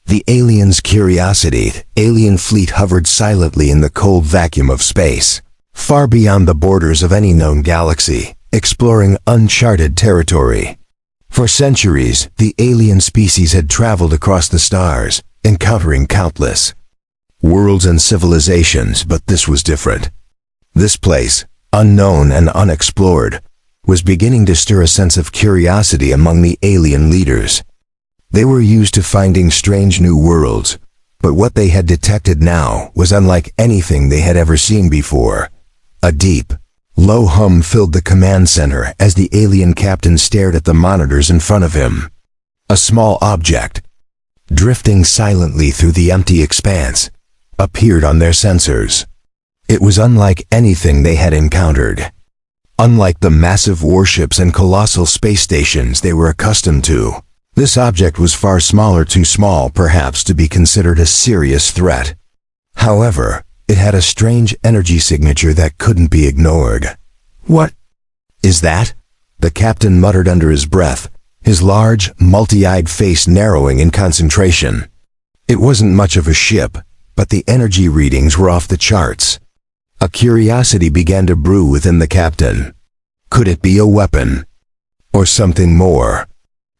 The alien's curiosity, alien fleet hovered silently in the cold vacuum of space, far beyond the borders of any known galaxy, exploring uncharted territory. For centuries, the alien species had traveled across the stars, encountering countless worlds and civilizations, but this was different. This place, unknown and unexplored, was beginning to stir a sense of curiosity among the alien leaders. They were used to finding strange new worlds, but what they had detected now was unlike anything they had ever seen before. A deep, low hum filled the command center as the alien captain stared at the monitors in front of him. A small object, drifting silently through the empty expanse, appeared on their sensors. It was unlike anything they had encountered. Unlike the massive warships and colossal space stations they were accustomed to, this object was far smaller, too small perhaps to be considered a serious threat. However, it had a strange energy signature that couldn't be ignored. "What is that?" the captain muttered under his breath, his large, multi-eyed face narrowing in concentration. It wasn't much of a ship, but the energy readings were off the charts. A curiosity began to brew within the captain. Could it be a weapon? Or something more?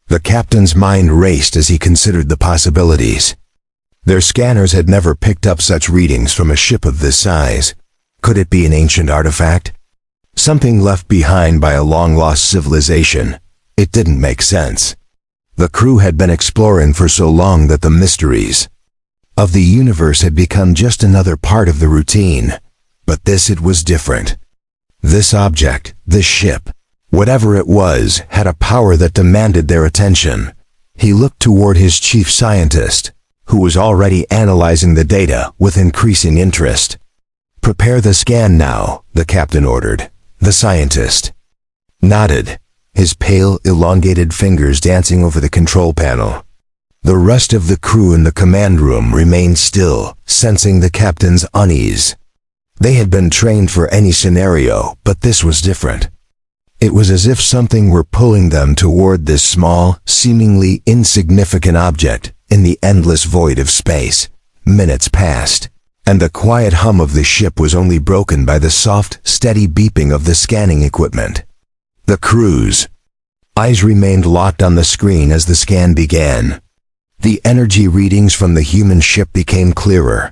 The captain's mind raced as he considered the possibilities. Their scanners had never picked up such readings from a ship of this size. Could it be an ancient artifact? Something left behind by a long-lost civilization? It didn't make sense. The crew had been exploring for so long that the mysteries of the universe had become just another part of the routine. But it was different. This object, this ship, whatever it was, had a power that demanded their attention. He looked toward his chief scientist, who was already analyzing the data with increasing interest. "Prepare the scan now," the captain ordered. The scientist nodded, his pale, elongated fingers dancing over the control panel. The rest of the crew in the command room remained still, sensing the captain's unease. They had been trained for any scenario, but this was different. It was as if something were pulling them toward this small, seemingly insignificant object in the endless void of space. Minutes passed, and the quiet hum of the ship was only broken by the soft, steady beeping of the scanning equipment. The crew's eyes remained locked on the screen as the scan began. The energy readings from the human ship became clearer.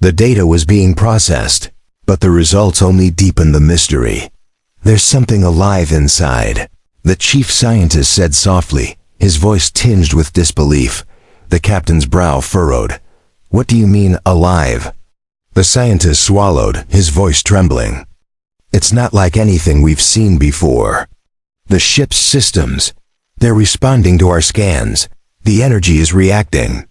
The data was being processed, but the results only deepened the mystery. "There's something alive inside," the chief scientist said softly, his voice tinged with disbelief. The captain's brow furrowed. "What do you mean, alive?" The scientist swallowed, his voice trembling. "It's not like anything we've seen before. The ship's systems, they're responding to our scans. The energy is reacting.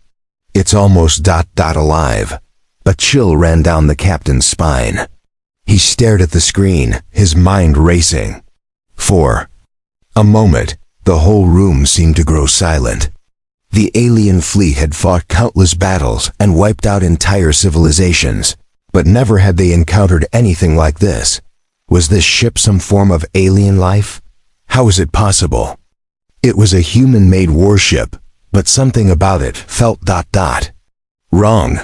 It's almost alive." A chill ran down the captain's spine. He stared at the screen, his mind racing. For a moment, the whole room seemed to grow silent. The alien fleet had fought countless battles and wiped out entire civilizations, but never had they encountered anything like this. Was this ship some form of alien life? How was it possible? It was a human-made warship, but something about it felt wrong.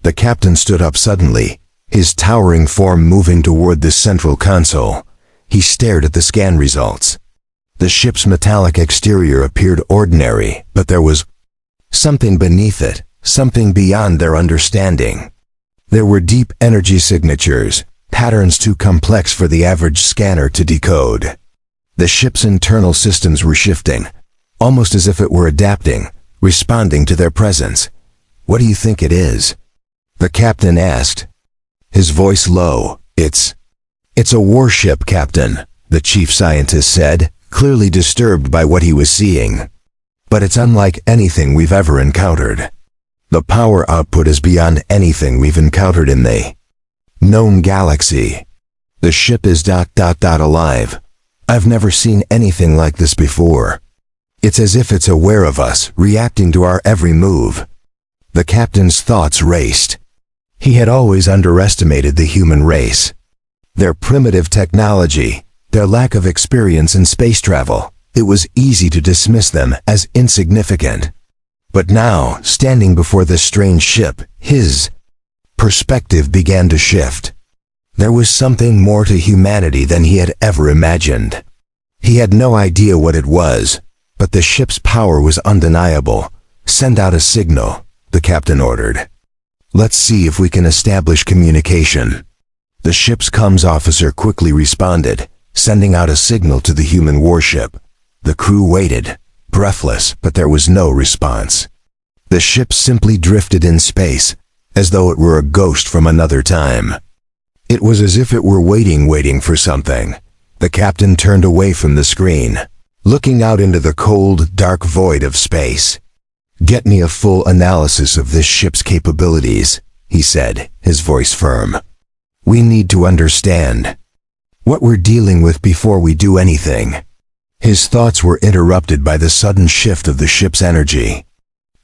The captain stood up suddenly, his towering form moving toward the central console. He stared at the scan results. The ship's metallic exterior appeared ordinary, but there was something beneath it, something beyond their understanding. There were deep energy signatures, patterns too complex for the average scanner to decode. The ship's internal systems were shifting, almost as if it were adapting, responding to their presence. "What do you think it is?" the captain asked, his voice low. It's a warship, Captain," the chief scientist said, clearly disturbed by what he was seeing. "But it's unlike anything we've ever encountered. The power output is beyond anything we've encountered in the known galaxy. The ship is alive. I've never seen anything like this before. It's as if it's aware of us, reacting to our every move." The captain's thoughts raced. He had always underestimated the human race. Their primitive technology, their lack of experience in space travel, it was easy to dismiss them as insignificant. But now, standing before this strange ship, his perspective began to shift. There was something more to humanity than he had ever imagined. He had no idea what it was, but the ship's power was undeniable. "Send out a signal," the captain ordered. "Let's see if we can establish communication." The ship's comms officer quickly responded, sending out a signal to the human warship. The crew waited, breathless, but there was no response. The ship simply drifted in space, as though it were a ghost from another time. It was as if it were waiting for something. The captain turned away from the screen, looking out into the cold, dark void of space. "Get me a full analysis of this ship's capabilities," he said, his voice firm. "We need to understand what we're dealing with before we do anything." His thoughts were interrupted by the sudden shift of the ship's energy.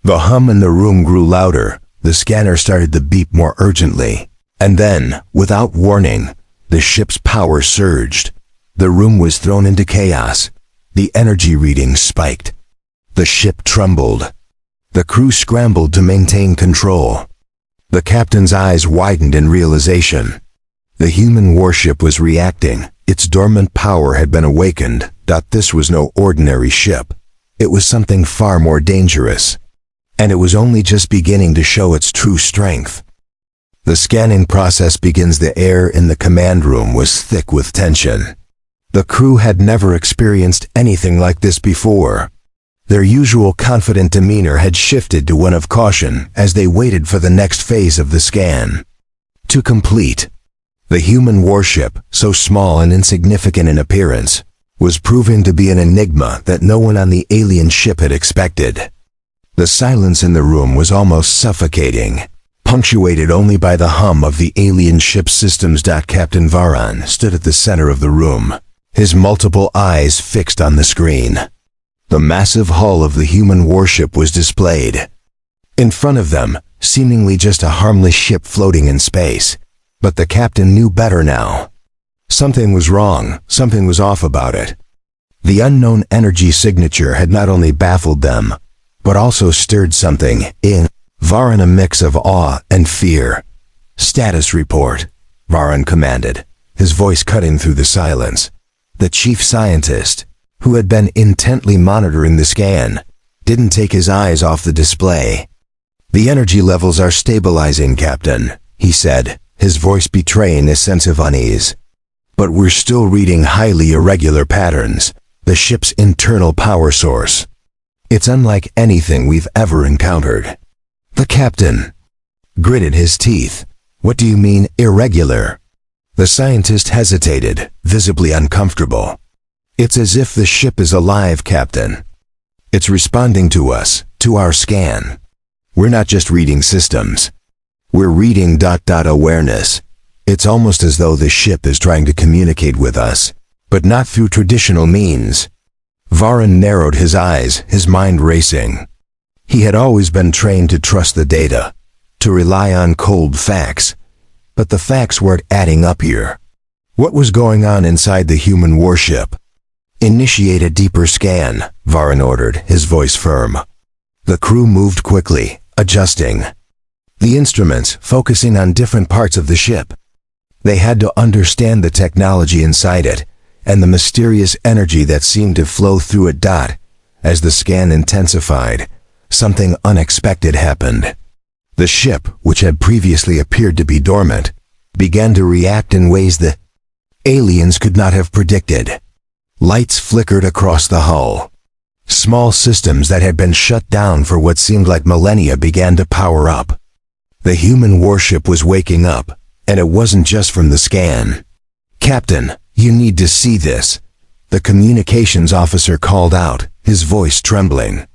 The hum in the room grew louder, the scanner started to beep more urgently, and then, without warning, the ship's power surged. The room was thrown into chaos. The energy readings spiked. The ship trembled. The crew scrambled to maintain control. The captain's eyes widened in realization. The human warship was reacting. Its dormant power had been awakened. This was no ordinary ship. It was something far more dangerous. And it was only just beginning to show its true strength. The scanning process begins. The air in the command room was thick with tension. The crew had never experienced anything like this before. Their usual confident demeanor had shifted to one of caution as they waited for the next phase of the scan to complete. The human warship, so small and insignificant in appearance, was proving to be an enigma that no one on the alien ship had expected. The silence in the room was almost suffocating, punctuated only by the hum of the alien ship's systems. Captain Varan stood at the center of the room, his multiple eyes fixed on the screen. The massive hull of the human warship was displayed. In front of them, seemingly just a harmless ship floating in space. But the captain knew better now. Something was wrong, something was off about it. The unknown energy signature had not only baffled them, but also stirred something in Varan, a mix of awe and fear. "Status report," Varan commanded, his voice cutting through the silence. The chief scientist, who had been intently monitoring the scan, didn't take his eyes off the display. "The energy levels are stabilizing, Captain," he said, his voice betraying a sense of unease. "But we're still reading highly irregular patterns, the ship's internal power source. It's unlike anything we've ever encountered." The captain gritted his teeth. "What do you mean, irregular?" The scientist hesitated, visibly uncomfortable. "It's as if the ship is alive, Captain. It's responding to us, to our scan. We're not just reading systems. We're reading awareness. It's almost as though the ship is trying to communicate with us, but not through traditional means." Varan narrowed his eyes, his mind racing. He had always been trained to trust the data, to rely on cold facts, but the facts weren't adding up here. What was going on inside the human warship? "Initiate a deeper scan," Varan ordered, his voice firm. The crew moved quickly, adjusting the instruments, focusing on different parts of the ship. They had to understand the technology inside it, and the mysterious energy that seemed to flow through it. As the scan intensified, something unexpected happened. The ship, which had previously appeared to be dormant, began to react in ways the aliens could not have predicted. Lights flickered across the hull. Small systems that had been shut down for what seemed like millennia began to power up. The human warship was waking up, and it wasn't just from the scan. "Captain, you need to see this," the communications officer called out, his voice trembling.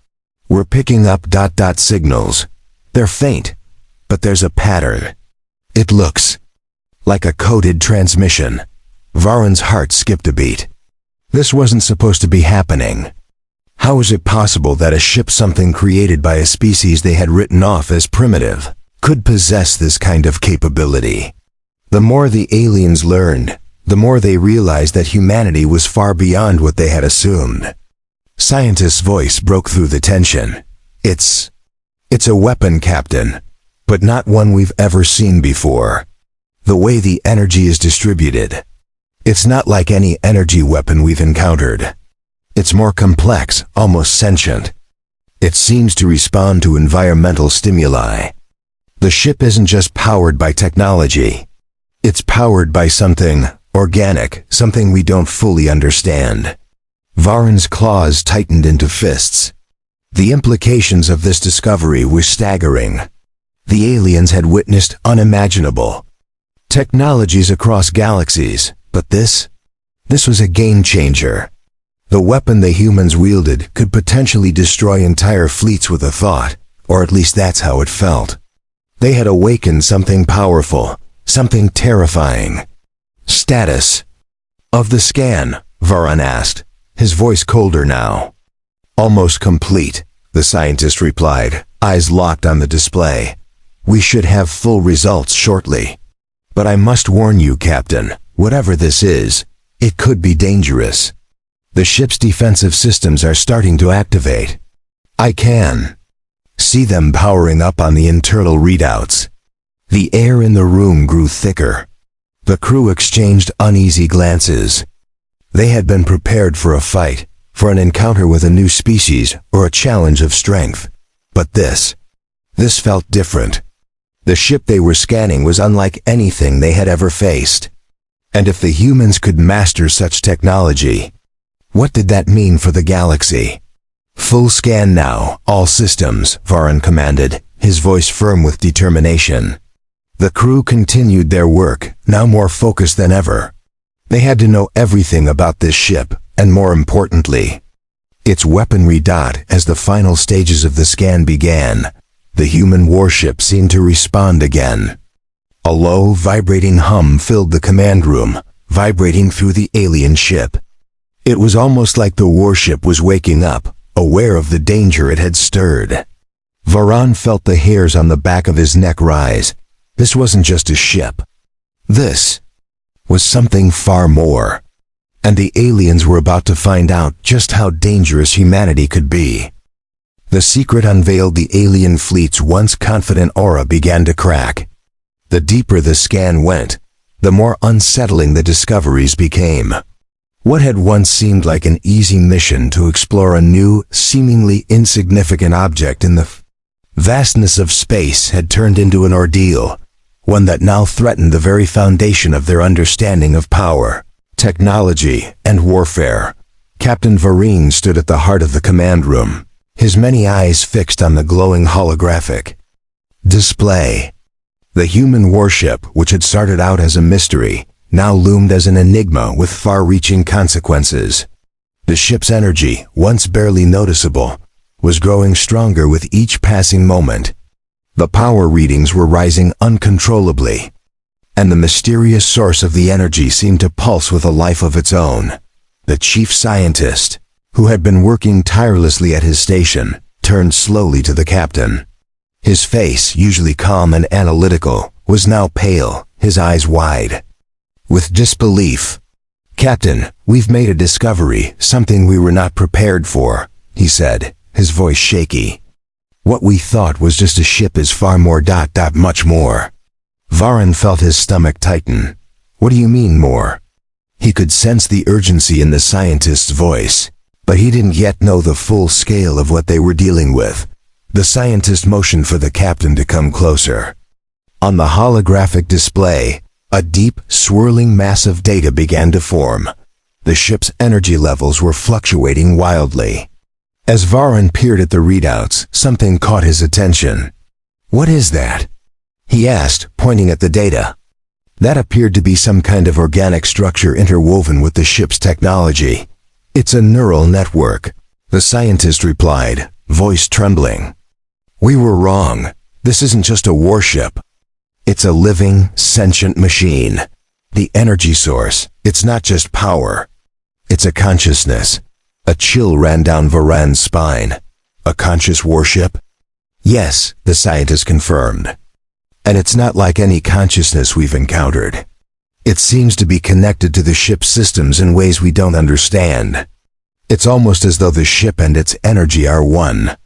"We're picking up signals. They're faint, but there's a pattern. It looks like a coded transmission." Varan's heart skipped a beat. This wasn't supposed to be happening. How was it possible that a ship, something created by a species they had written off as primitive, could possess this kind of capability? The more the aliens learned, the more they realized that humanity was far beyond what they had assumed. Scientist's voice broke through the tension. "It's It's a weapon, Captain, but not one we've ever seen before. The way the energy is distributed, it's not like any energy weapon we've encountered. It's more complex, almost sentient. It seems to respond to environmental stimuli. The ship isn't just powered by technology. It's powered by something organic, something we don't fully understand. Varen's claws tightened into fists. The implications of this discovery were staggering. The aliens had witnessed unimaginable technologies across galaxies, but this was a game changer. The weapon the humans wielded could potentially destroy entire fleets with a thought, or at least that's how it felt. They had awakened something powerful, something terrifying. Status of the scan, Varen asked, his voice colder now. Almost complete, the scientist replied, eyes locked on the display. We should have full results shortly. But I must warn you, Captain, whatever this is, it could be dangerous. The ship's defensive systems are starting to activate. I can see them powering up on the internal readouts. The air in the room grew thicker. The crew exchanged uneasy glances. They had been prepared for a fight, for an encounter with a new species or a challenge of strength. But this felt different. The ship they were scanning was unlike anything they had ever faced. And if the humans could master such technology, what did that mean for the galaxy? Full scan now, all systems, Varen commanded, his voice firm with determination. The crew continued their work, now more focused than ever. They had to know everything about this ship, and more importantly, its weaponry. As the final stages of the scan began, the human warship seemed to respond again. A low, vibrating hum filled the command room, vibrating through the alien ship. It was almost like the warship was waking up, aware of the danger it had stirred. Varen felt the hairs on the back of his neck rise. This wasn't just a ship. This was something far more. And the aliens were about to find out just how dangerous humanity could be. The secret unveiled. The alien fleet's once confident aura began to crack. The deeper the scan went, the more unsettling the discoveries became. What had once seemed like an easy mission to explore a new, seemingly insignificant object in the vastness of space had turned into an ordeal, one that now threatened the very foundation of their understanding of power, technology, and warfare. Captain Varen stood at the heart of the command room, his many eyes fixed on the glowing holographic display. The human warship, which had started out as a mystery, now loomed as an enigma with far-reaching consequences. The ship's energy, once barely noticeable, was growing stronger with each passing moment. The power readings were rising uncontrollably, and the mysterious source of the energy seemed to pulse with a life of its own. The chief scientist, who had been working tirelessly at his station, turned slowly to the captain. His face, usually calm and analytical, was now pale, his eyes wide with disbelief. Captain, we've made a discovery, something we were not prepared for, he said, his voice shaky. What we thought was just a ship is far more. Much more. Varen felt his stomach tighten. What do you mean more? He could sense the urgency in the scientist's voice, but he didn't yet know the full scale of what they were dealing with. The scientist motioned for the captain to come closer. On the holographic display, a deep, swirling mass of data began to form. The ship's energy levels were fluctuating wildly. As Varen peered at the readouts, something caught his attention. What is that? He asked, pointing at the data. That appeared to be some kind of organic structure interwoven with the ship's technology. It's a neural network, the scientist replied, voice trembling. We were wrong. This isn't just a warship. It's a living, sentient machine. The energy source, it's not just power. It's a consciousness. A chill ran down Varen's spine. A conscious warship? Yes, the scientist confirmed. And it's not like any consciousness we've encountered. It seems to be connected to the ship's systems in ways we don't understand. It's almost as though the ship and its energy are one.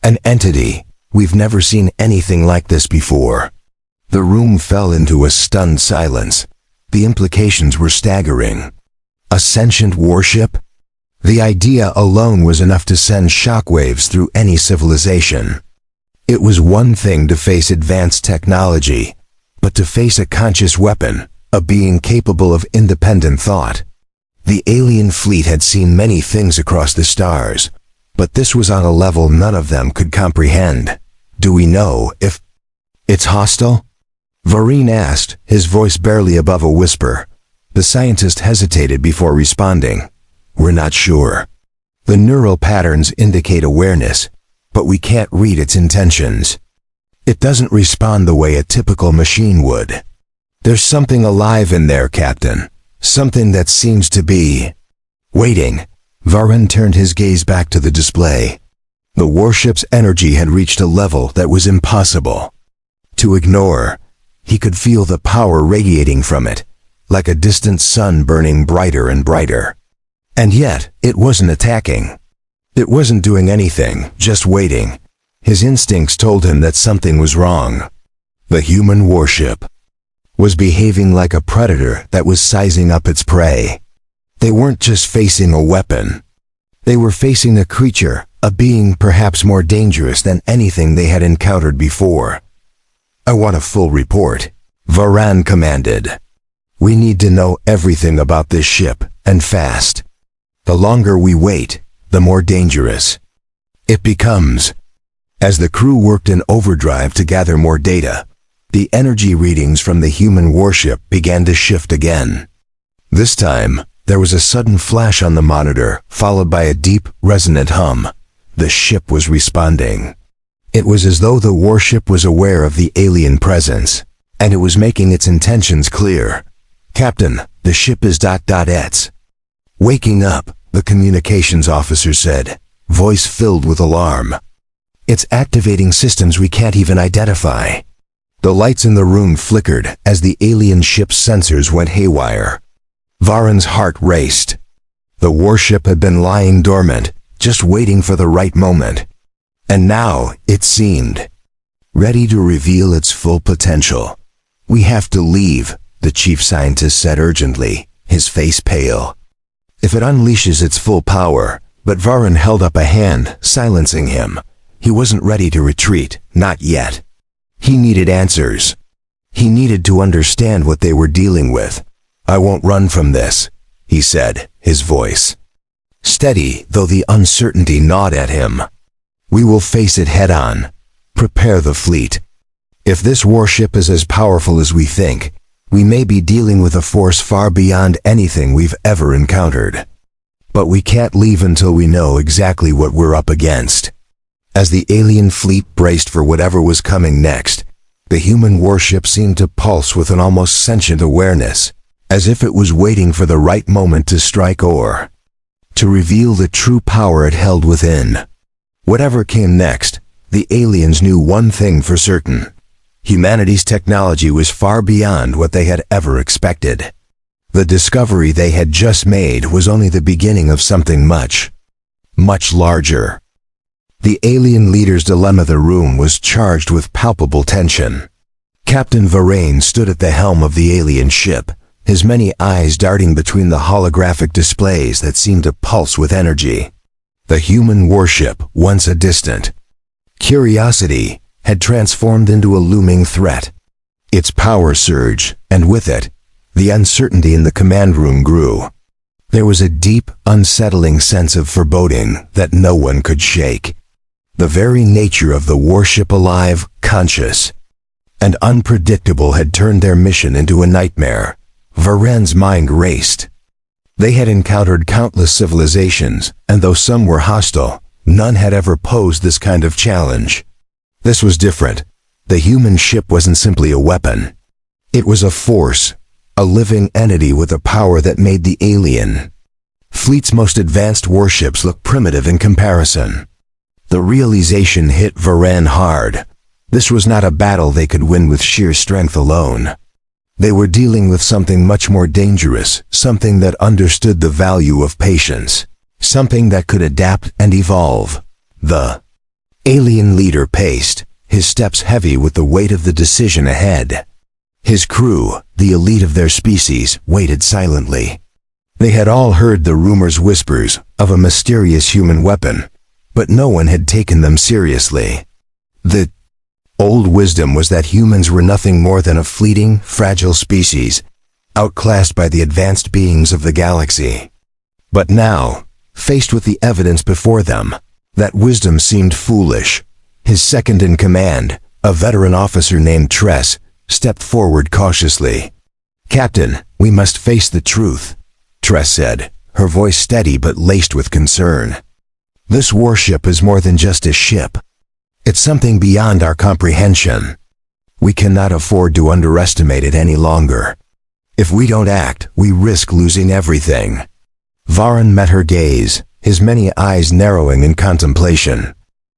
An entity, We've never seen anything like this before." The room fell into a stunned silence. The implications were staggering. A sentient warship? The idea alone was enough to send shockwaves through any civilization. It was one thing to face advanced technology, but to face a conscious weapon, a being capable of independent thought. The alien fleet had seen many things across the stars, but this was on a level none of them could comprehend. "Do we know if it's hostile?" Vareen asked, his voice barely above a whisper. The scientist hesitated before responding. "We're not sure. The neural patterns indicate awareness, but we can't read its intentions. It doesn't respond the way a typical machine would. There's something alive in there, Captain. Something that seems to be waiting." Varun turned his gaze back to the display. The warship's energy had reached a level that was impossible to ignore. He could feel the power radiating from it, like a distant sun burning brighter and brighter. And yet, it wasn't attacking. It wasn't doing anything, just waiting. His instincts told him that something was wrong. The human warship was behaving like a predator that was sizing up its prey. They weren't just facing a weapon. They were facing a creature, a being perhaps more dangerous than anything they had encountered before. "I want a full report," Varan commanded. "We need to know everything about this ship, and fast. The longer we wait, the more dangerous it becomes." As the crew worked in overdrive to gather more data, the energy readings from the human warship began to shift again. This time, there was a sudden flash on the monitor, followed by a deep, resonant hum. The ship was responding. It was as though the warship was aware of the alien presence, and it was making its intentions clear. "Captain, the ship is ... It's waking up," the communications officer said, voice filled with alarm. "It's activating systems we can't even identify." The lights in the room flickered as the alien ship's sensors went haywire. Varan's heart raced. The warship had been lying dormant, just waiting for the right moment. And now, it seemed ready to reveal its full potential. "We have to leave," the chief scientist said urgently, his face pale. "If it unleashes its full power," but Varan held up a hand, silencing him. He wasn't ready to retreat, not yet. He needed answers. He needed to understand what they were dealing with. "I won't run from this," he said, his voice steady, though the uncertainty gnawed at him. "We will face it head-on. Prepare the fleet. If this warship is as powerful as we think, we may be dealing with a force far beyond anything we've ever encountered. But we can't leave until we know exactly what we're up against." As the alien fleet braced for whatever was coming next, the human warship seemed to pulse with an almost sentient awareness, as if it was waiting for the right moment to strike or to reveal the true power it held within. Whatever came next, the aliens knew one thing for certain. Humanity's technology was far beyond what they had ever expected. The discovery they had just made was only the beginning of something much, much larger. The alien leader's dilemma. The room was charged with palpable tension. Captain Varane stood at the helm of the alien ship, his many eyes darting between the holographic displays that seemed to pulse with energy. The human warship, once a distant curiosity, had transformed into a looming threat. Its power surged, and with it, the uncertainty in the command room grew. There was a deep, unsettling sense of foreboding that no one could shake. The very nature of the warship, alive, conscious, and unpredictable, had turned their mission into a nightmare. Varen's mind raced. They had encountered countless civilizations, and though some were hostile, none had ever posed this kind of challenge. This was different. The human ship wasn't simply a weapon. It was a force, a living entity with a power that made the alien fleet's most advanced warships look primitive in comparison. The realization hit Varan hard. This was not a battle they could win with sheer strength alone. They were dealing with something much more dangerous, something that understood the value of patience, something that could adapt and evolve. The Alien leader paced, his steps heavy with the weight of the decision ahead. His crew, the elite of their species, waited silently. They had all heard the whispers of a mysterious human weapon, but no one had taken them seriously. The old wisdom was that humans were nothing more than a fleeting, fragile species, outclassed by the advanced beings of the galaxy. But now, faced with the evidence before them, that wisdom seemed foolish. His second in command, a veteran officer named Tress, stepped forward cautiously. "Captain, we must face the truth," Tress said, her voice steady but laced with concern. "This warship is more than just a ship. It's something beyond our comprehension. We cannot afford to underestimate it any longer. If we don't act, we risk losing everything." Varan met her gaze, his many eyes narrowing in contemplation.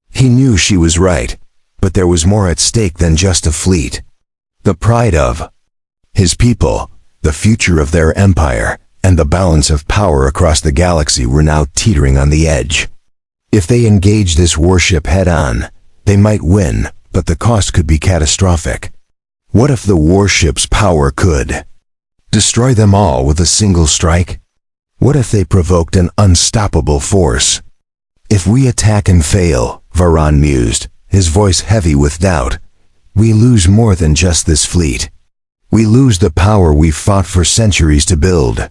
He knew she was right, but there was more at stake than just a fleet. The pride of his people, the future of their empire, and the balance of power across the galaxy were now teetering on the edge. If they engaged this warship head-on, they might win, but the cost could be catastrophic. What if the warship's power could destroy them all with a single strike? What if they provoked an unstoppable force? "If we attack and fail," Varan mused, his voice heavy with doubt, "we lose more than just this fleet. We lose the power we've fought for centuries to build.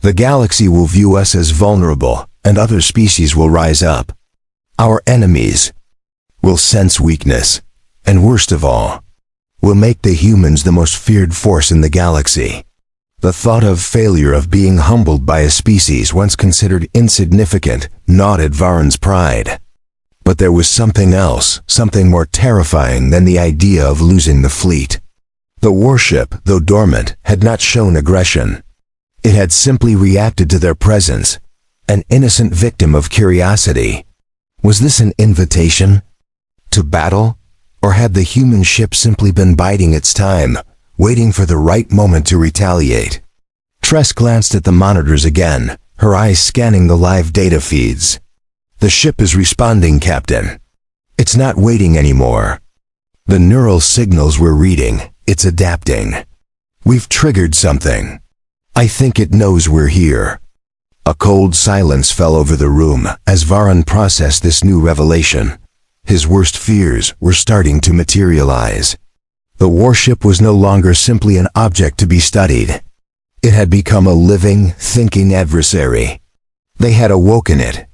The galaxy will view us as vulnerable, and other species will rise up. Our enemies will sense weakness, and worst of all, will make the humans the most feared force in the galaxy." The thought of failure, of being humbled by a species once considered insignificant, gnawed at Varan's pride. But there was something else, something more terrifying than the idea of losing the fleet. The warship, though dormant, had not shown aggression. It had simply reacted to their presence, an innocent victim of curiosity. Was this an invitation to battle, or had the human ship simply been biding its time, waiting for the right moment to retaliate? Tress glanced at the monitors again, her eyes scanning the live data feeds. "The ship is responding, Captain. It's not waiting anymore. The neural signals we're reading, it's adapting. We've triggered something. I think it knows we're here." A cold silence fell over the room as Varan processed this new revelation. His worst fears were starting to materialize. The warship was no longer simply an object to be studied. It had become a living, thinking adversary. They had awoken it.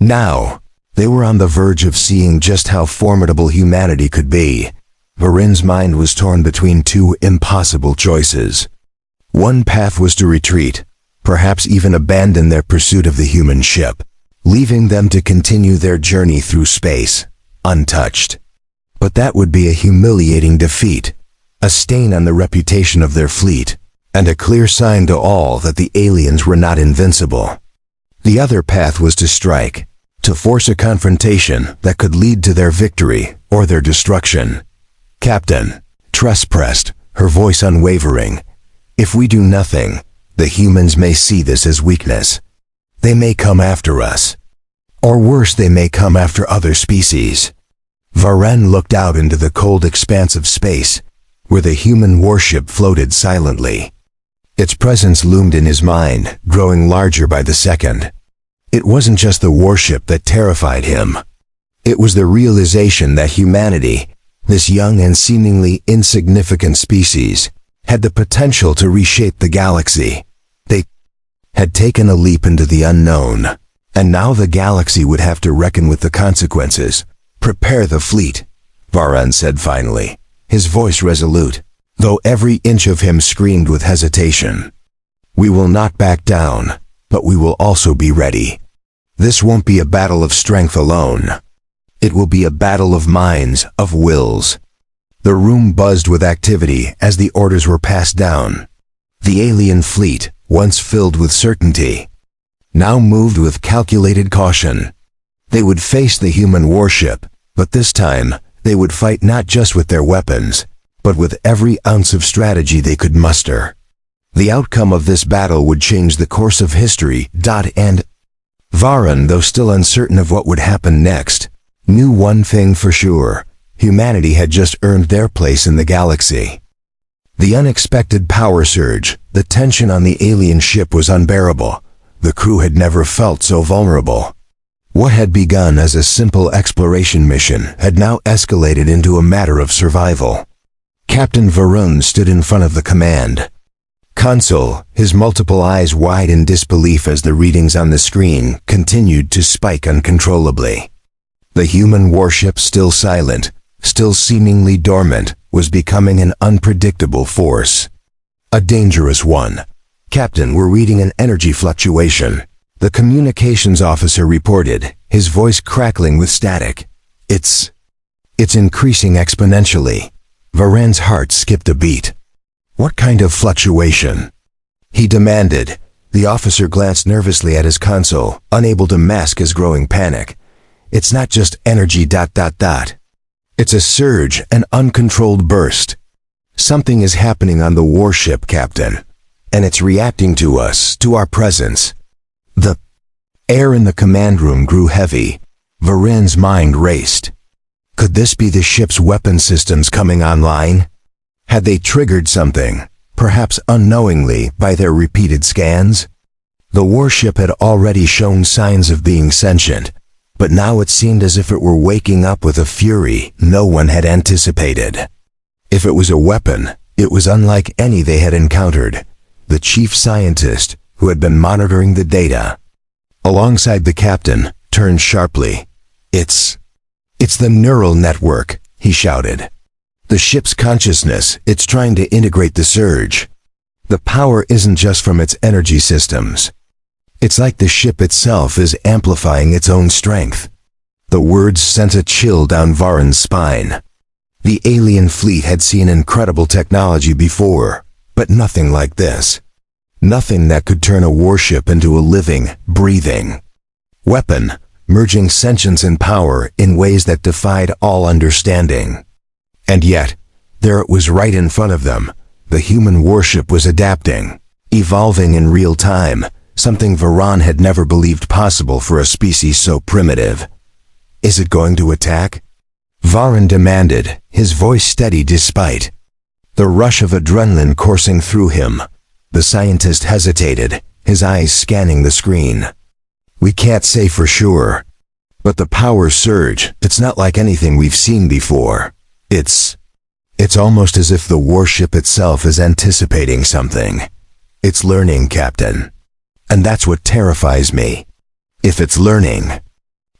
Now, they were on the verge of seeing just how formidable humanity could be. Varan's mind was torn between two impossible choices. One path was to retreat, perhaps even abandon their pursuit of the human ship, leaving them to continue their journey through space, untouched. But that would be a humiliating defeat, a stain on the reputation of their fleet, and a clear sign to all that the aliens were not invincible. The other path was to strike, to force a confrontation that could lead to their victory or their destruction. "Captain," Tress pressed, her voice unwavering, "if we do nothing, the humans may see this as weakness. They may come after us. Or worse, they may come after other species." Varan looked out into the cold expanse of space, where the human warship floated silently. Its presence loomed in his mind, growing larger by the second. It wasn't just the warship that terrified him. It was the realization that humanity, this young and seemingly insignificant species, had the potential to reshape the galaxy. They had taken a leap into the unknown, and now the galaxy would have to reckon with the consequences. "Prepare the fleet," Varan said finally, his voice resolute, though every inch of him screamed with hesitation. "We will not back down, but we will also be ready. This won't be a battle of strength alone. It will be a battle of minds, of wills." The room buzzed with activity as the orders were passed down. The alien fleet, once filled with certainty, now moved with calculated caution. They would face the human warship, but this time, they would fight not just with their weapons, but with every ounce of strategy they could muster. The outcome of this battle would change the course of history. And Varan, though still uncertain of what would happen next, knew one thing for sure: humanity had just earned their place in the galaxy. The unexpected power surge, the tension on the alien ship was unbearable. The crew had never felt so vulnerable. What had begun as a simple exploration mission had now escalated into a matter of survival. Captain Varun stood in front of the command console, his multiple eyes wide in disbelief as the readings on the screen continued to spike uncontrollably. The human warship, still silent, still seemingly dormant, was becoming an unpredictable force. A dangerous one. "Captain, we're reading an energy fluctuation," the communications officer reported, his voice crackling with static. It's increasing exponentially." Varan's heart skipped a beat. "What kind of fluctuation?" he demanded. The officer glanced nervously at his console, unable to mask his growing panic. "It's not just energy ... It's a surge, an uncontrolled burst. Something is happening on the warship, Captain. And it's reacting to us, to our presence." The air in the command room grew heavy. Varan's mind raced. Could this be the ship's weapon systems coming online? Had they triggered something, perhaps unknowingly, by their repeated scans? The warship had already shown signs of being sentient, but now it seemed as if it were waking up with a fury no one had anticipated. If it was a weapon, it was unlike any they had encountered. The chief scientist, who had been monitoring the data, alongside the captain, turned sharply. It's the neural network," he shouted. "The ship's consciousness, it's trying to integrate the surge. The power isn't just from its energy systems. It's like the ship itself is amplifying its own strength." The words sent a chill down Varan's spine. The alien fleet had seen incredible technology before, but nothing like this. Nothing that could turn a warship into a living, breathing weapon, merging sentience and power in ways that defied all understanding. And yet, there it was right in front of them. The human warship was adapting, evolving in real time, something Varan had never believed possible for a species so primitive. "Is it going to attack?" Varan demanded, his voice steady despite the rush of adrenaline coursing through him. The scientist hesitated, his eyes scanning the screen. "We can't say for sure. But the power surge, it's not like anything we've seen before. It's almost as if the warship itself is anticipating something. It's learning, Captain. And that's what terrifies me. If it's learning,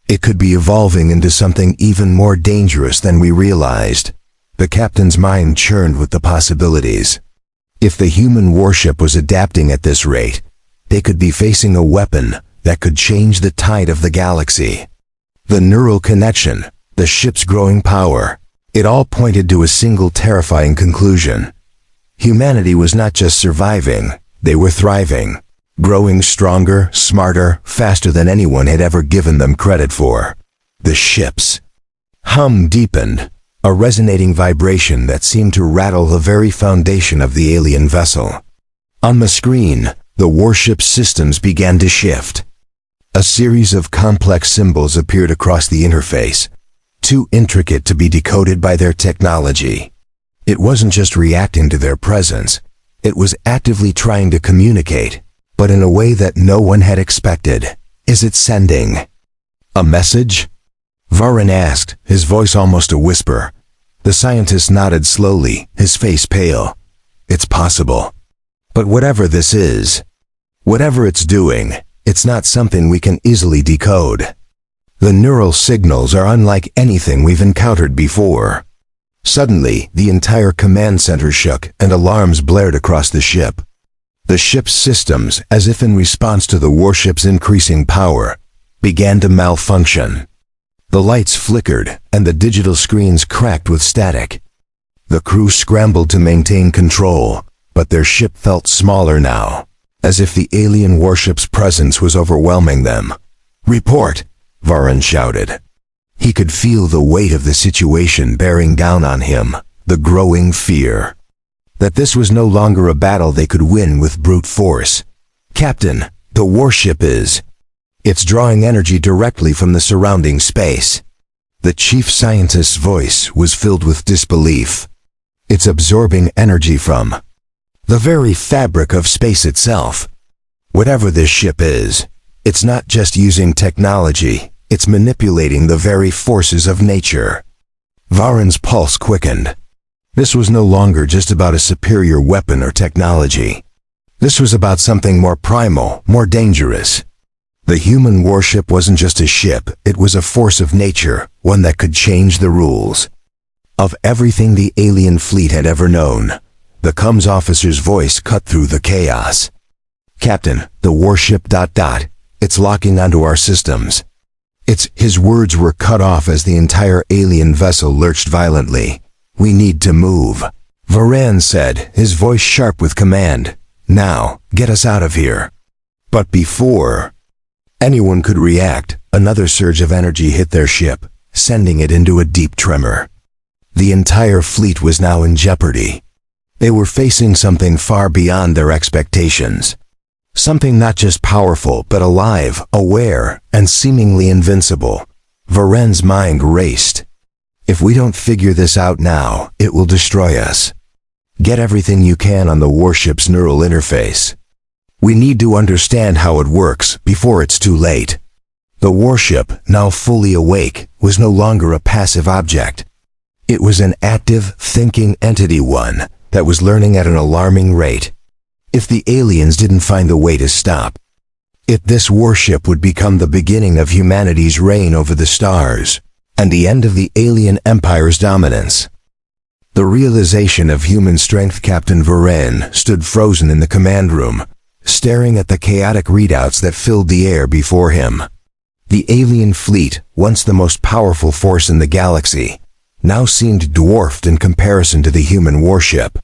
it could be evolving into something even more dangerous than we realized." The captain's mind churned with the possibilities. If the human warship was adapting at this rate, they could be facing a weapon that could change the tide of the galaxy. The neural connection, the ship's growing power, it all pointed to a single terrifying conclusion. Humanity was not just surviving, they were thriving, growing stronger, smarter, faster than anyone had ever given them credit for. The ship's hum deepened, a resonating vibration that seemed to rattle the very foundation of the alien vessel. On the screen, the warship's systems began to shift. A series of complex symbols appeared across the interface, too intricate to be decoded by their technology. It wasn't just reacting to their presence, it was actively trying to communicate, but in a way that no one had expected. "Is it sending a message?" Varan asked, his voice almost a whisper. The scientist nodded slowly, his face pale. "It's possible. But whatever this is, whatever it's doing, it's not something we can easily decode. The neural signals are unlike anything we've encountered before." Suddenly, the entire command center shook and alarms blared across the ship. The ship's systems, as if in response to the warship's increasing power, began to malfunction. The lights flickered, and the digital screens cracked with static. The crew scrambled to maintain control, but their ship felt smaller now, as if the alien warship's presence was overwhelming them. "Report!" Varan shouted. He could feel the weight of the situation bearing down on him, the growing fear that this was no longer a battle they could win with brute force. "Captain, the warship is... It's drawing energy directly from the surrounding space." The chief scientist's voice was filled with disbelief. It's absorbing energy from the very fabric of space itself. Whatever this ship is, it's not just using technology, it's manipulating the very forces of nature. Varen's pulse quickened. This was no longer just about a superior weapon or technology. This was about something more primal, more dangerous. The human warship wasn't just a ship, it was a force of nature, one that could change the rules of everything the alien fleet had ever known. The comms officer's voice cut through the chaos. "Captain, the warship ... it's locking onto our systems." His words were cut off as the entire alien vessel lurched violently. "We need to move," Varen said, his voice sharp with command. "Now, get us out of here." But before anyone could react, another surge of energy hit their ship, sending it into a deep tremor. The entire fleet was now in jeopardy. They were facing something far beyond their expectations. Something not just powerful, but alive, aware, and seemingly invincible. Varen's mind raced. "If we don't figure this out now, it will destroy us. Get everything you can on the warship's neural interface. We need to understand how it works before it's too late." The warship, now fully awake, was no longer a passive object. It was an active, thinking entity, one that was learning at an alarming rate. If the aliens didn't find a way to stop it, this warship would become the beginning of humanity's reign over the stars, and the end of the alien empire's dominance. The realization of human strength. Captain Varen stood frozen in the command room, staring at the chaotic readouts that filled the air before him. The alien fleet, once the most powerful force in the galaxy, now seemed dwarfed in comparison to the human warship.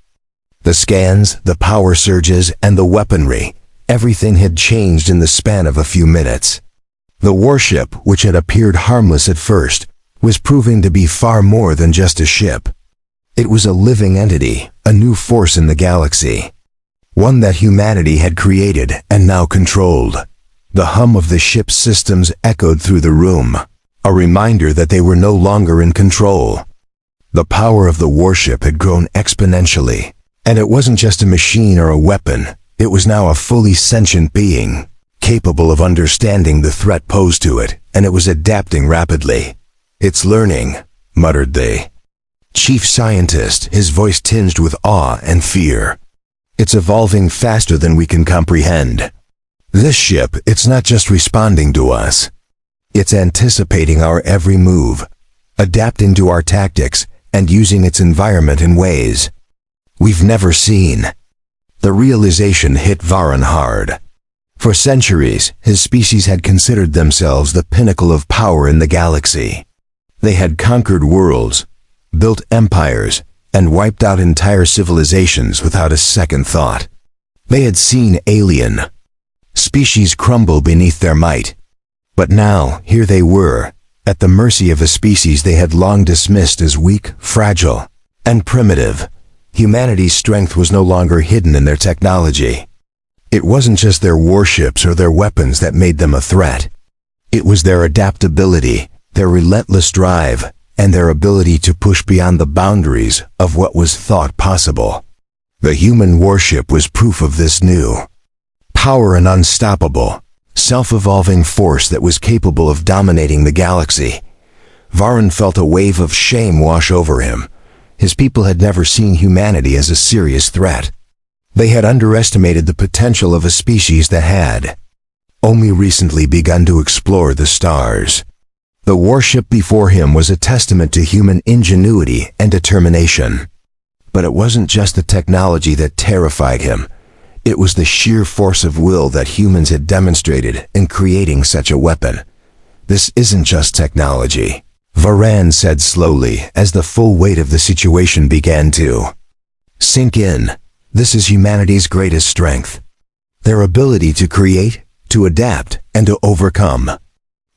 The scans, the power surges, and the weaponry, everything had changed in the span of a few minutes. The warship, which had appeared harmless at first, was proving to be far more than just a ship. It was a living entity, a new force in the galaxy. One that humanity had created and now controlled. The hum of the ship's systems echoed through the room, a reminder that they were no longer in control. The power of the warship had grown exponentially, and it wasn't just a machine or a weapon, it was now a fully sentient being, capable of understanding the threat posed to it, and it was adapting rapidly. "It's learning," muttered the chief scientist, his voice tinged with awe and fear. "It's evolving faster than we can comprehend. This ship, it's not just responding to us. It's anticipating our every move, adapting to our tactics, and using its environment in ways we've never seen." The realization hit Varen hard. For centuries, his species had considered themselves the pinnacle of power in the galaxy. They had conquered worlds, built empires, and wiped out entire civilizations without a second thought. They had seen alien species crumble beneath their might. But now, here they were, at the mercy of a species they had long dismissed as weak, fragile, and primitive. Humanity's strength was no longer hidden in their technology. It wasn't just their warships or their weapons that made them a threat. It was their adaptability, their relentless drive, and their ability to push beyond the boundaries of what was thought possible. The human warship was proof of this new power, an unstoppable, self-evolving force that was capable of dominating the galaxy. Varen felt a wave of shame wash over him. His people had never seen humanity as a serious threat. They had underestimated the potential of a species that had only recently begun to explore the stars. The warship before him was a testament to human ingenuity and determination. But it wasn't just the technology that terrified him. It was the sheer force of will that humans had demonstrated in creating such a weapon. "This isn't just technology," Varen said slowly as the full weight of the situation began to sink in. "This is humanity's greatest strength. Their ability to create, to adapt, and to overcome.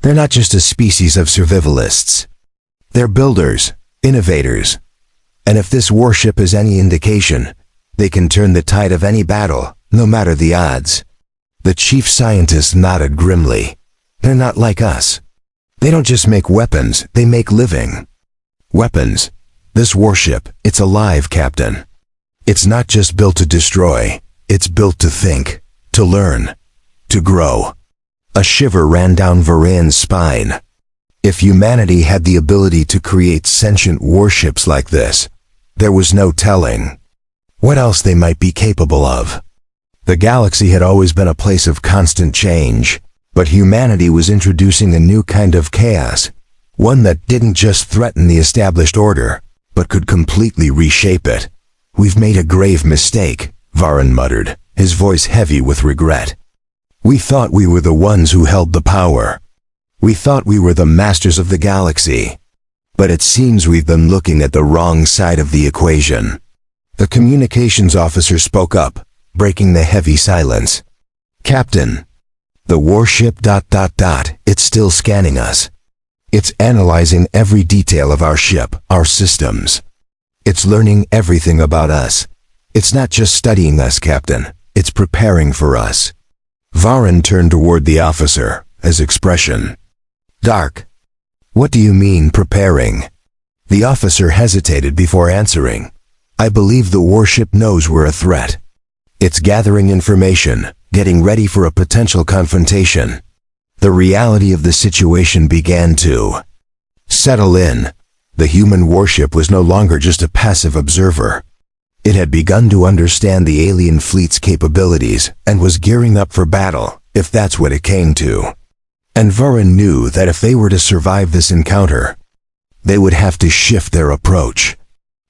They're not just a species of survivalists. They're builders, innovators. And if this warship is any indication, they can turn the tide of any battle, no matter the odds." The chief scientist nodded grimly. "They're not like us. They don't just make weapons, they make living weapons. This warship, it's alive, Captain. It's not just built to destroy, it's built to think, to learn, to grow. A shiver ran down Varan's spine. If humanity had the ability to create sentient warships like this, there was no telling what else they might be capable of. The galaxy had always been a place of constant change, but humanity was introducing a new kind of chaos, one that didn't just threaten the established order, but could completely reshape it. "We've made a grave mistake," Varan muttered, his voice heavy with regret. "We thought we were the ones who held the power. We thought we were the masters of the galaxy. But it seems we've been looking at the wrong side of the equation." The communications officer spoke up, breaking the heavy silence. "Captain, the warship ... it's still scanning us. It's analyzing every detail of our ship, our systems. It's learning everything about us. It's not just studying us, Captain. It's preparing for us." Varan turned toward the officer, his expression dark. "What do you mean, preparing?" The officer hesitated before answering. "I believe the warship knows we're a threat. It's gathering information, getting ready for a potential confrontation." The reality of the situation began to settle in. The human warship was no longer just a passive observer. It had begun to understand the alien fleet's capabilities and was gearing up for battle, if that's what it came to. And Varan knew that if they were to survive this encounter, they would have to shift their approach.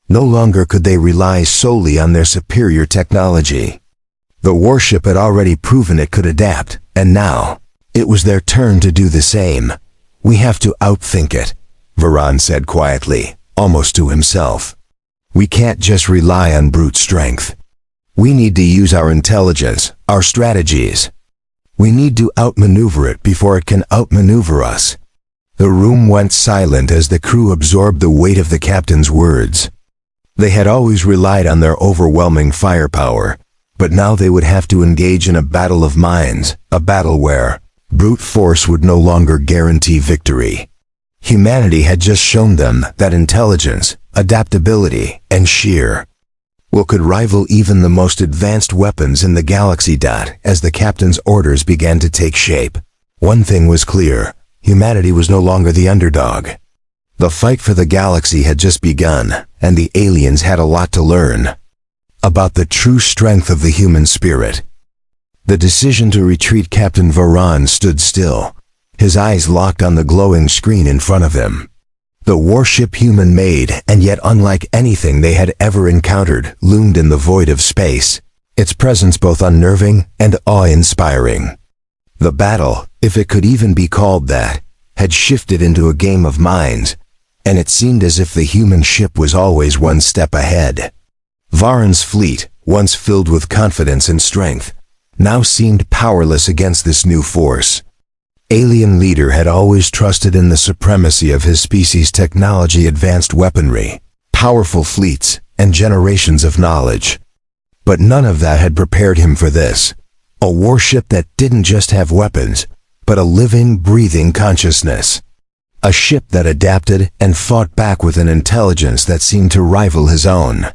No longer could they rely solely on their superior technology. The warship had already proven it could adapt, and now, it was their turn to do the same. "We have to outthink it," Varan said quietly, almost to himself. "We can't just rely on brute strength. We need to use our intelligence, our strategies. We need to outmaneuver it before it can outmaneuver us." The room went silent as the crew absorbed the weight of the captain's words. They had always relied on their overwhelming firepower, but now they would have to engage in a battle of minds, a battle where brute force would no longer guarantee victory. Humanity had just shown them that intelligence, adaptability, and sheer will could rival even the most advanced weapons in the galaxy. As the captain's orders began to take shape, one thing was clear: humanity was no longer the underdog. The fight for the galaxy had just begun, and the aliens had a lot to learn about the true strength of the human spirit. The decision to retreat. Captain Varan stood still, his eyes locked on the glowing screen in front of him. The warship, human-made and yet unlike anything they had ever encountered, loomed in the void of space, its presence both unnerving and awe-inspiring. The battle, if it could even be called that, had shifted into a game of minds, and it seemed as if the human ship was always one step ahead. Varan's fleet, once filled with confidence and strength, now seemed powerless against this new force. Alien leader had always trusted in the supremacy of his species' technology, advanced weaponry, powerful fleets, and generations of knowledge. But none of that had prepared him for this. A warship that didn't just have weapons, but a living, breathing consciousness. A ship that adapted and fought back with an intelligence that seemed to rival his own.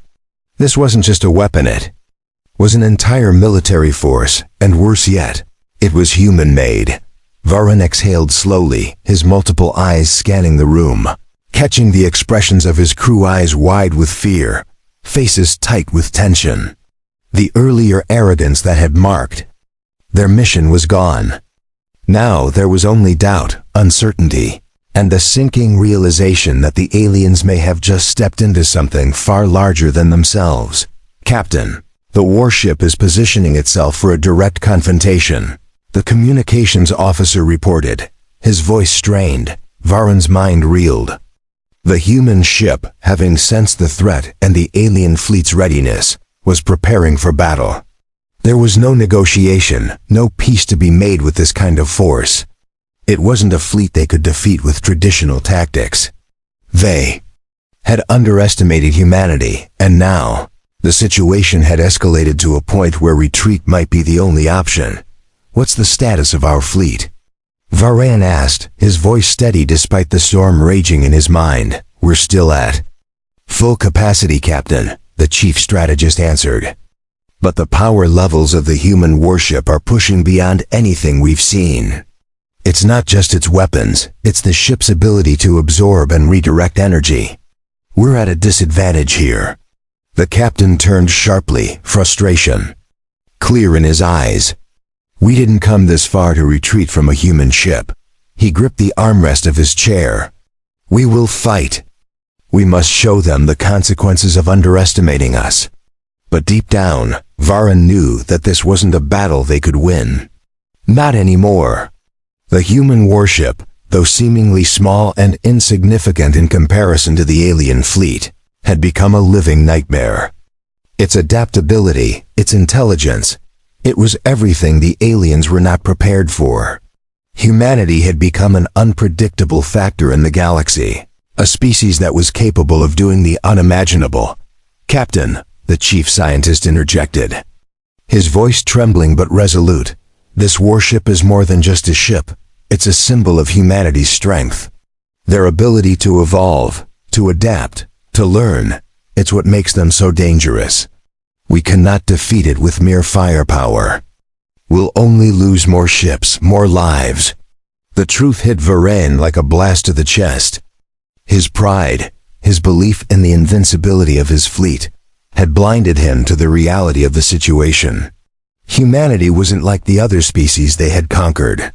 This wasn't just a weapon, it was an entire military force, and worse yet, it was human-made. Varan exhaled slowly, his multiple eyes scanning the room, catching the expressions of his crew, eyes wide with fear, faces tight with tension. The earlier arrogance that had marked their mission was gone. Now there was only doubt, uncertainty, and the sinking realization that the aliens may have just stepped into something far larger than themselves. "Captain, the warship is positioning itself for a direct confrontation," the communications officer reported, his voice strained. Varan's mind reeled. The human ship, having sensed the threat and the alien fleet's readiness, was preparing for battle. There was no negotiation, no peace to be made with this kind of force. It wasn't a fleet they could defeat with traditional tactics. They had underestimated humanity, and now, the situation had escalated to a point where retreat might be the only option. "What's the status of our fleet?" Varan asked, his voice steady despite the storm raging in his mind. "We're still at full capacity, Captain," the chief strategist answered. "But the power levels of the human warship are pushing beyond anything we've seen. It's not just its weapons, it's the ship's ability to absorb and redirect energy. We're at a disadvantage here." The captain turned sharply, frustration clear in his eyes. "We didn't come this far to retreat from a human ship." He gripped the armrest of his chair. "We will fight. We must show them the consequences of underestimating us." But deep down, Varan knew that this wasn't a battle they could win. Not anymore. The human warship, though seemingly small and insignificant in comparison to the alien fleet, had become a living nightmare. Its adaptability, its intelligence, it was everything the aliens were not prepared for. Humanity had become an unpredictable factor in the galaxy, a species that was capable of doing the unimaginable. "Captain," the chief scientist interjected, his voice trembling but resolute, "this warship is more than just a ship. It's a symbol of humanity's strength. Their ability to evolve, to adapt, to learn, it's what makes them so dangerous. We cannot defeat it with mere firepower. We'll only lose more ships, more lives." The truth hit Varan like a blast to the chest. His pride, his belief in the invincibility of his fleet, had blinded him to the reality of the situation. Humanity wasn't like the other species they had conquered.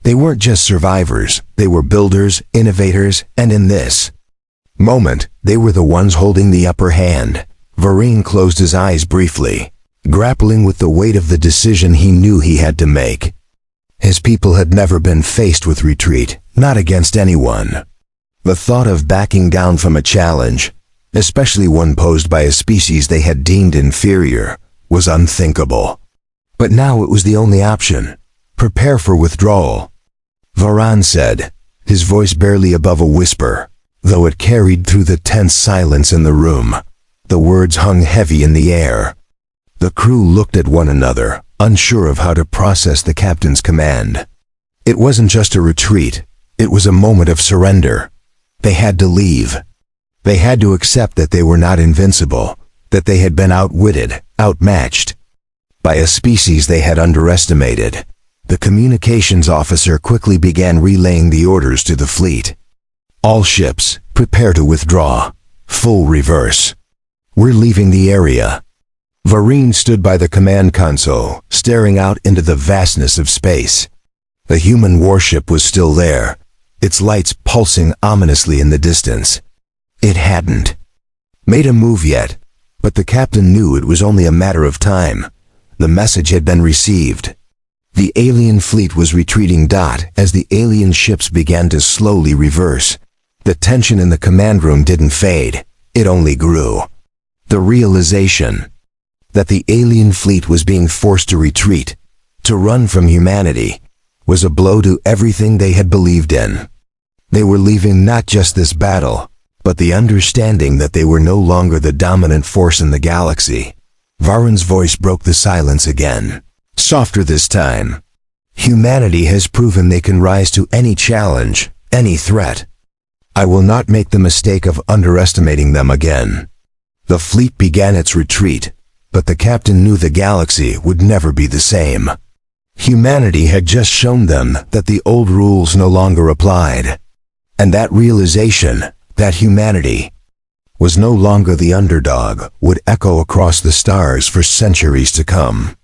They weren't just survivors, they were builders, innovators, and in this moment, they were the ones holding the upper hand. Varan closed his eyes briefly, grappling with the weight of the decision he knew he had to make. His people had never been faced with retreat, not against anyone. The thought of backing down from a challenge, especially one posed by a species they had deemed inferior, was unthinkable. But now it was the only option. Prepare for withdrawal. Varan said, his voice barely above a whisper, though it carried through the tense silence in the room. The words hung heavy in the air. The crew looked at one another, unsure of how to process the captain's command. It wasn't just a retreat, it was a moment of surrender. They had to leave. They had to accept that they were not invincible, that they had been outwitted, outmatched by a species they had underestimated. The communications officer quickly began relaying the orders to the fleet. "All ships, prepare to withdraw. Full reverse. We're leaving the area." Varan stood by the command console, staring out into the vastness of space. The human warship was still there, its lights pulsing ominously in the distance. It hadn't made a move yet, but the captain knew it was only a matter of time. The message had been received. The alien fleet was retreating. As the alien ships began to slowly reverse, the tension in the command room didn't fade, it only grew. The realization that the alien fleet was being forced to retreat, to run from humanity, was a blow to everything they had believed in. They were leaving not just this battle, but the understanding that they were no longer the dominant force in the galaxy. Varan's voice broke the silence again, softer this time. "Humanity has proven they can rise to any challenge, any threat. I will not make the mistake of underestimating them again." The fleet began its retreat, but the captain knew the galaxy would never be the same. Humanity had just shown them that the old rules no longer applied. And that realization, that humanity was no longer the underdog, would echo across the stars for centuries to come.